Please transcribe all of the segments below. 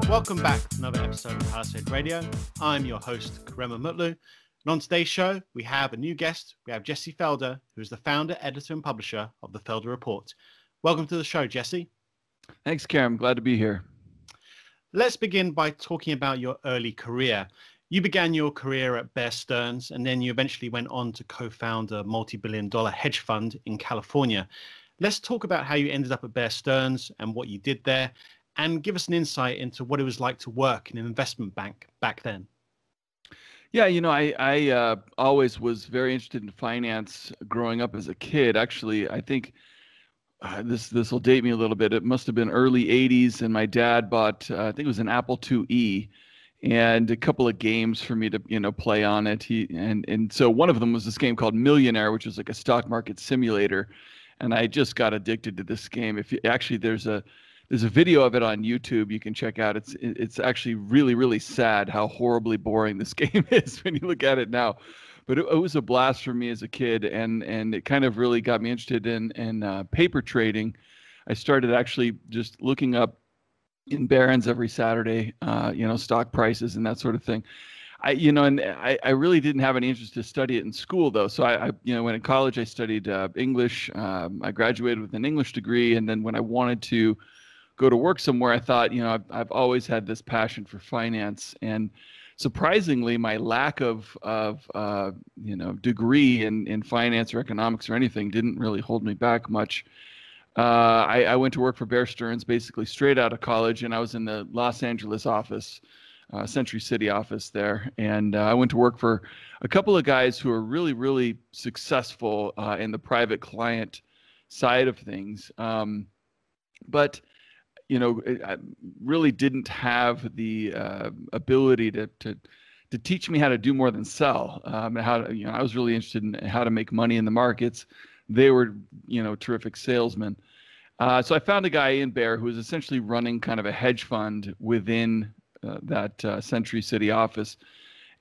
Welcome back to another episode of Palisade Radio. I'm your host, Karema Mutlu. And on today's show, we have a new guest. We have Jesse Felder, who is the founder, editor, and publisher of the Felder Report. Welcome to the show, Jesse. Thanks, Karen. I'm glad to be here. Let's begin by talking about your early career. You began your career at Bear Stearns, and then you eventually went on to co-found a multi-billion-dollar hedge fund in California. Let's talk about how you ended up at Bear Stearns and what you did there, and give us an insight into what it was like to work in an investment bank back then. Yeah, I always was very interested in finance growing up as a kid. Actually, I think this will date me a little bit. It must have been early 80s, and my dad bought, I think it was an Apple IIe, and a couple of games for me to play on it. And so one of them was this game called Millionaire, which was like a stock market simulator, and I just got addicted to this game. There's a video of it on YouTube you can check out. It's actually really, really sad how horribly boring this game is when you look at it now. But it was a blast for me as a kid, and it kind of really got me interested in paper trading. I started actually just looking up in Barron's every Saturday, stock prices and that sort of thing. I really didn't have any interest to study it in school, though. So when in college I studied English. I graduated with an English degree, and then when I wanted to go to work somewhere, I thought, I've always had this passion for finance, and surprisingly, my lack of degree in finance or economics or anything didn't really hold me back much. I went to work for Bear Stearns basically straight out of college, and I was in the Los Angeles office, Century City office there, and I went to work for a couple of guys who are really, really successful in the private client side of things, but I really didn't have the ability to teach me how to do more than sell. I was really interested in how to make money in the markets. They were, terrific salesmen. So I found a guy in Bear who was essentially running kind of a hedge fund within that Century City office.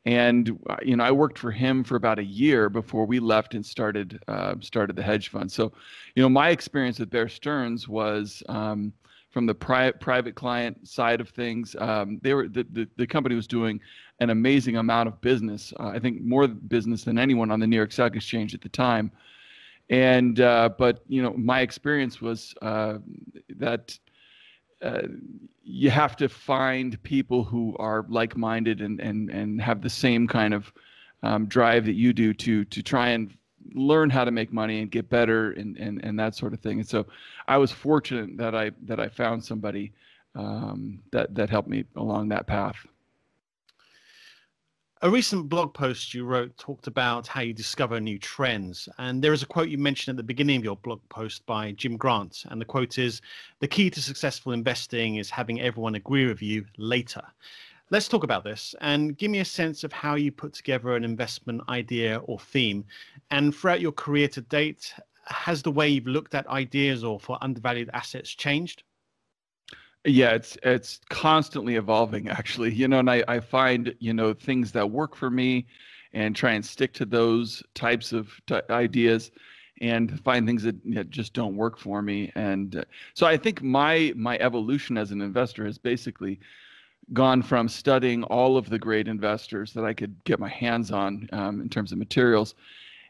And, I worked for him for about a year before we left and started the hedge fund. So, my experience with Bear Stearns was from the private client side of things. The company was doing an amazing amount of business. I think more business than anyone on the New York Stock Exchange at the time. And but my experience was that you have to find people who are like-minded and have the same kind of drive that you do to try and learn how to make money and get better and that sort of thing. And so I was fortunate that I found somebody that helped me along that path. A recent blog post you wrote talked about how you discover new trends. And there is a quote you mentioned at the beginning of your blog post by Jim Grant. And the quote is, "The key to successful investing is having everyone agree with you later." Let's talk about this and give me a sense of how you put together an investment idea or theme. And throughout your career to date, has the way you've looked at ideas or for undervalued assets changed? Yeah, it's constantly evolving, actually. And I find, things that work for me and try and stick to those types of ideas, and find things that just don't work for me. And so I think my evolution as an investor has basically gone from studying all of the great investors that I could get my hands on in terms of materials,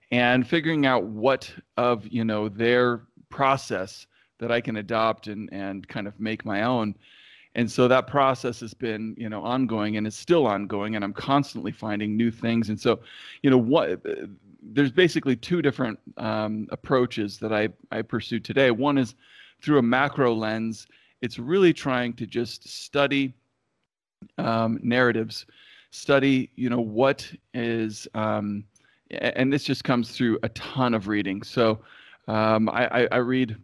and figuring out what of their process that I can adopt and kind of make my own. And so that process has been ongoing, and it's still ongoing, and I'm constantly finding new things. And so there's basically two different approaches that I pursue today. One is through a macro lens. It's really trying to just study narratives, study what is and this just comes through a ton of reading. So I read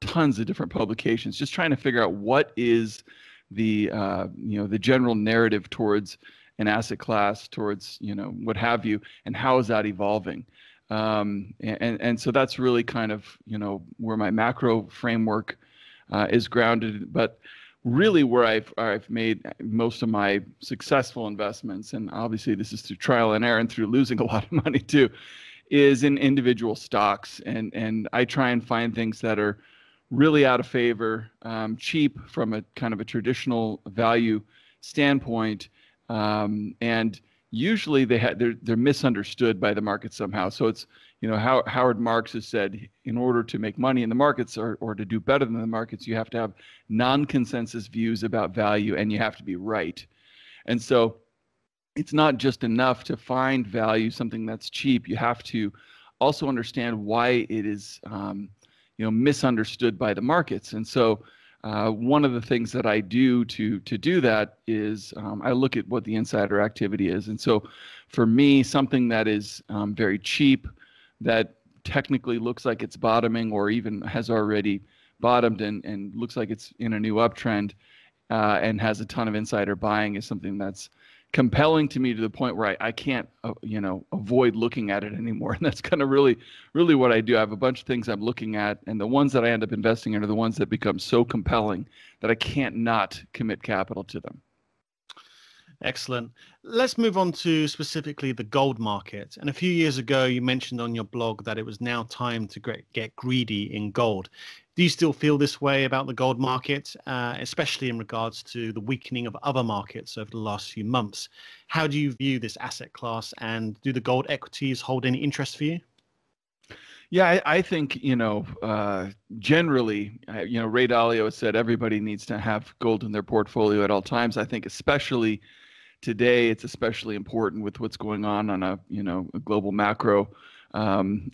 tons of different publications, just trying to figure out what is the the general narrative towards an asset class, towards what have you, and how is that evolving. And so that's really kind of where my macro framework is grounded. But really where I've made most of my successful investments, and obviously this is through trial and error and through losing a lot of money too, is in individual stocks, and I try and find things that are really out of favor, cheap from a kind of a traditional value standpoint, and usually they're misunderstood by the market somehow. So it's, how Howard Marks has said, in order to make money in the markets or to do better than the markets, you have to have non-consensus views about value, and you have to be right. And so it's not just enough to find value, something that's cheap. You have to also understand why it is misunderstood by the markets. And so one of the things that I do to do that is I look at what the insider activity is. And so for me, something that is very cheap, that technically looks like it's bottoming or even has already bottomed and looks like it's in a new uptrend and has a ton of insider buying, is something that's compelling to me to the point where I can't, avoid looking at it anymore. And that's kind of really what I do. I have a bunch of things I'm looking at, and the ones that I end up investing in are the ones that become so compelling that I can't not commit capital to them. Excellent. Let's move on to specifically the gold market. And a few years ago, you mentioned on your blog that it was now time to get greedy in gold. Do you still feel this way about the gold market, especially in regards to the weakening of other markets over the last few months? How do you view this asset class, and do the gold equities hold any interest for you? Yeah, I think, generally, Ray Dalio has said everybody needs to have gold in their portfolio at all times. I think especially today, it's especially important with what's going on a global macro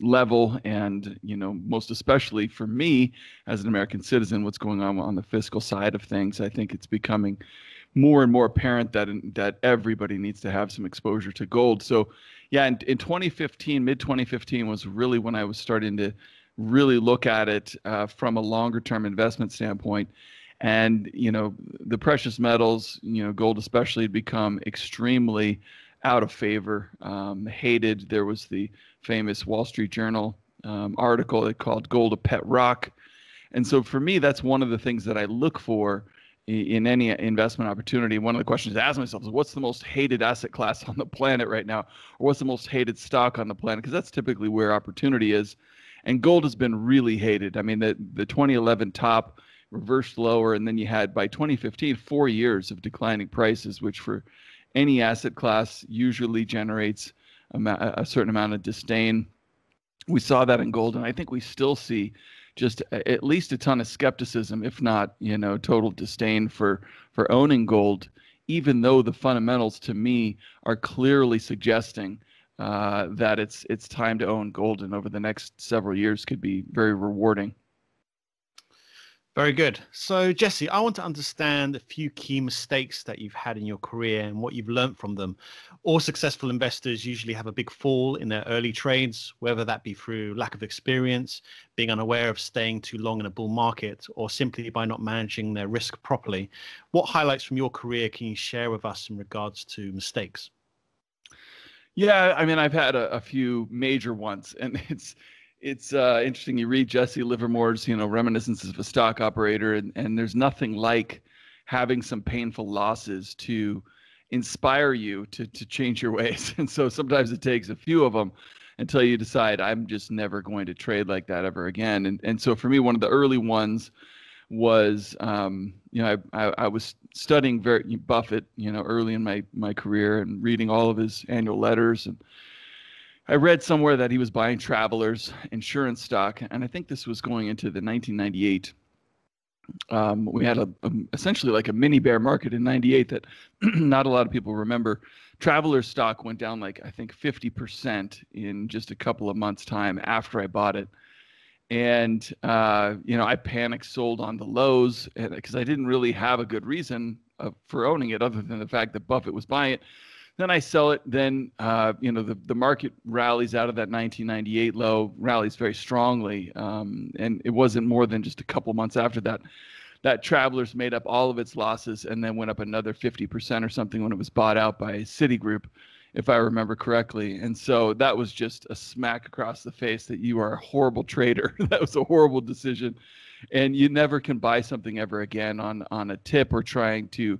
level, and most especially for me as an American citizen, what's going on the fiscal side of things. I think it's becoming more and more apparent that everybody needs to have some exposure to gold. So yeah, in 2015, mid 2015 was really when I was starting to really look at it from a longer term investment standpoint. And the precious metals, gold especially, had become extremely out of favor, hated. There was the famous Wall Street Journal article that called gold a pet rock. And so for me, that's one of the things that I look for in any investment opportunity. One of the questions I ask myself is, what's the most hated asset class on the planet right now? Or what's the most hated stock on the planet? Because that's typically where opportunity is. And gold has been really hated. I mean, the 2011 top reversed lower, and then you had, by 2015, 4 years of declining prices, which for any asset class usually generates a certain amount of disdain. We saw that in gold, and I think we still see just at least a ton of skepticism, if not, total disdain for owning gold, even though the fundamentals to me are clearly suggesting that it's time to own gold, and over the next several years could be very rewarding. Very good. So, Jesse, I want to understand a few key mistakes that you've had in your career and what you've learned from them. All successful investors usually have a big fall in their early trades, whether that be through lack of experience, being unaware of staying too long in a bull market, or simply by not managing their risk properly. What highlights from your career can you share with us in regards to mistakes? Yeah, I mean, I've had a few major ones, and it's interesting. You read Jesse Livermore's, Reminiscences of a Stock Operator, and there's nothing like having some painful losses to inspire you to change your ways. And so sometimes it takes a few of them until you decide, I'm just never going to trade like that ever again. And so for me, one of the early ones was, I was studying Buffett, early in my career, and reading all of his annual letters. And I read somewhere that he was buying Travelers insurance stock, and I think this was going into the 1998. We had essentially like a mini bear market in 98 that not a lot of people remember. Travelers stock went down like, I think, 50% in just a couple of months' time after I bought it. And, I panic sold on the lows because I didn't really have a good reason for owning it other than the fact that Buffett was buying it. Then I sell it. Then, the market rallies out of that 1998 low, rallies very strongly. And it wasn't more than just a couple months after that Travelers made up all of its losses and then went up another 50% or something when it was bought out by Citigroup, if I remember correctly. And so that was just a smack across the face that you are a horrible trader. That was a horrible decision. And you never can buy something ever again on a tip or trying to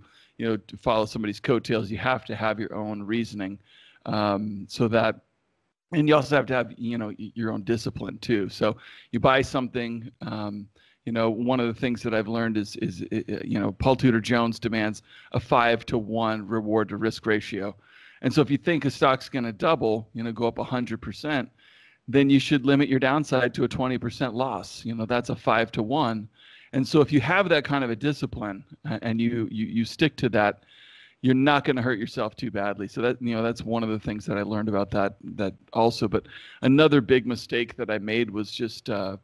follow somebody's coattails. You have to have your own reasoning. So that And you also have to have, your own discipline too. So you buy something, one of the things that I've learned is Paul Tudor Jones demands a 5-to-1 reward to risk ratio. And so if you think a stock's going to double, go up 100%, then you should limit your downside to a 20% loss. That's a 5-to-1. And so if you have that kind of a discipline and you stick to that, you're not going to hurt yourself too badly. So that's one of the things that I learned about that also. But another big mistake that I made was just 4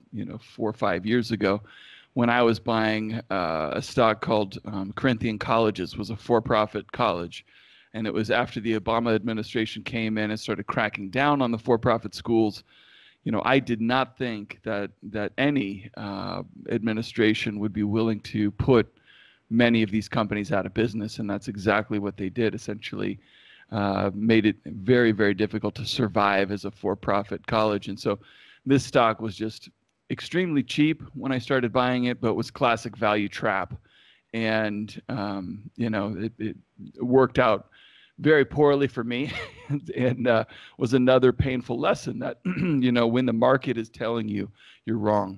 or 5 years ago, when I was buying a stock called Corinthian Colleges, was a for-profit college, and it was after the Obama administration came in and started cracking down on the for-profit schools. I did not think that any administration would be willing to put many of these companies out of business, and that's exactly what they did. Essentially made it very, very difficult to survive as a for-profit college. And so this stock was just extremely cheap when I started buying it, but was classic value trap. And it worked out very poorly for me, and was another painful lesson that when the market is telling you you're wrong,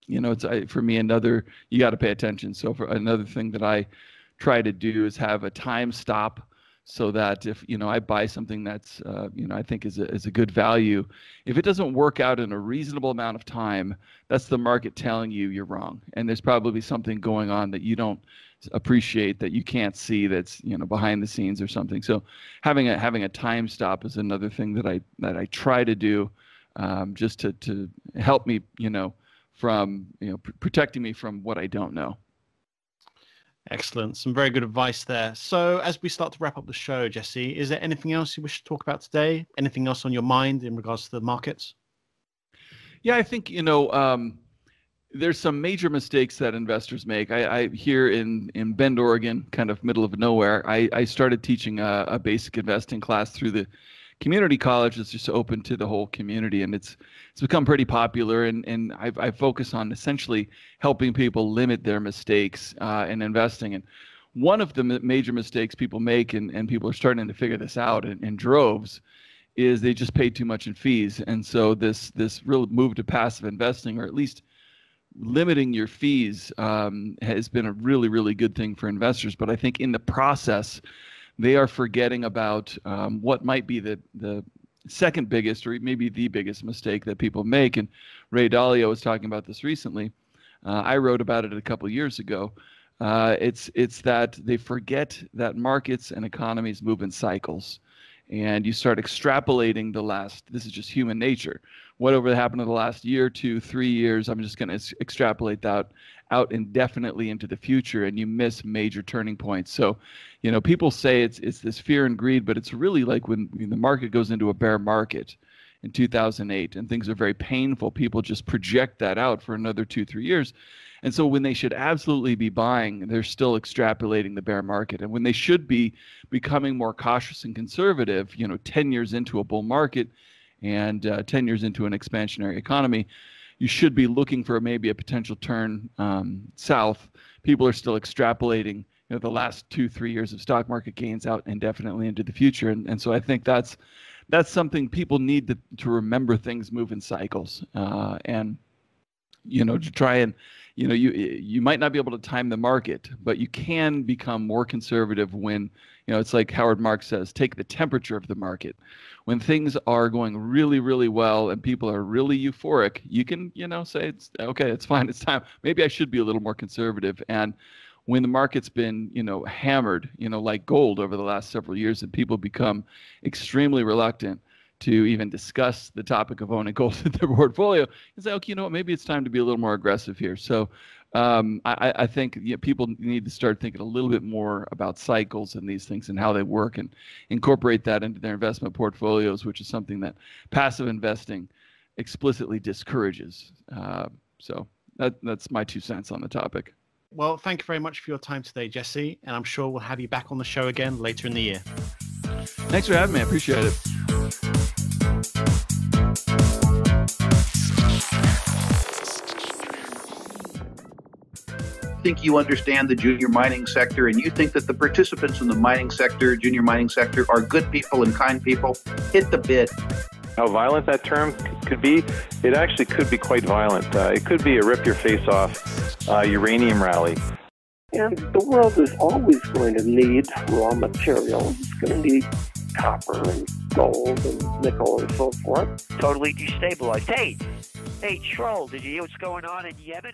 it's for me another, you got to pay attention. So for another thing that I try to do is have a time stop, so that if I buy something that's I think is a good value, if it doesn't work out in a reasonable amount of time, that's the market telling you you're wrong, and there's probably something going on that you don't appreciate, that you can't see, that's behind the scenes or something. So having a time stop is another thing that I try to do, just to help me from protecting me from what I don't know. Excellent. Some very good advice there. So as we start to wrap up the show, Jesse, is there anything else you wish to talk about today? Anything else on your mind in regards to the markets? Yeah, I think, there's some major mistakes that investors make. I here in Bend, Oregon, kind of middle of nowhere, I started teaching a basic investing class through the community college. It's just open to the whole community, and it's become pretty popular. And I focus on essentially helping people limit their mistakes in investing. And one of the major mistakes people make, and people are starting to figure this out in droves, is they just pay too much in fees. And so this real move to passive investing, or at least limiting your fees, has been a really, really good thing for investors. But I think in the process, they are forgetting about what might be the second biggest, or maybe the biggest mistake that people make. And Ray Dalio was talking about this recently. I wrote about it a couple of years ago. It's that they forget that markets and economies move in cycles. And you start extrapolating this is just human nature. Whatever happened in the last year, 2, 3 years, I'm just going to extrapolate that out indefinitely into the future, and you miss major turning points. So, people say it's this fear and greed, but it's really like when the market goes into a bear market in 2008 and things are very painful, people just project that out for another 2, 3 years. And so when they should absolutely be buying, they're still extrapolating the bear market. And when they should be becoming more cautious and conservative, 10 years into a bull market and 10 years into an expansionary economy, you should be looking for maybe a potential turn south. People are still extrapolating the last 2, 3 years of stock market gains out indefinitely into the future. And so I think that's something people need to remember. Things move in cycles, and to try and you might not be able to time the market, but you can become more conservative when it's like Howard Marks says, take the temperature of the market. When things are going really, really well and people are really euphoric, you can say, it's okay, it's fine, it's time, maybe I should be a little more conservative. And when the market's been hammered like gold over the last several years, and people become extremely reluctant to even discuss the topic of owning gold in their portfolio, and say, okay, maybe it's time to be a little more aggressive here. So I think people need to start thinking a little bit more about cycles and these things and how they work, and incorporate that into their investment portfolios, which is something that passive investing explicitly discourages. So that's my 2 cents on the topic. Well, thank you very much for your time today, Jesse, and I'm sure we'll have you back on the show again later in the year. Thanks for having me. I appreciate it. Think you understand the junior mining sector, and you think that the participants in the mining sector, junior mining sector, are good people and kind people, hit the bid. How violent that term could be, it actually could be quite violent. It could be a rip-your-face-off uranium rally. And the world is always going to need raw materials. It's going to need copper and gold and nickel and so forth. Totally destabilized. Hey, Troll, did you hear what's going on in Yemen?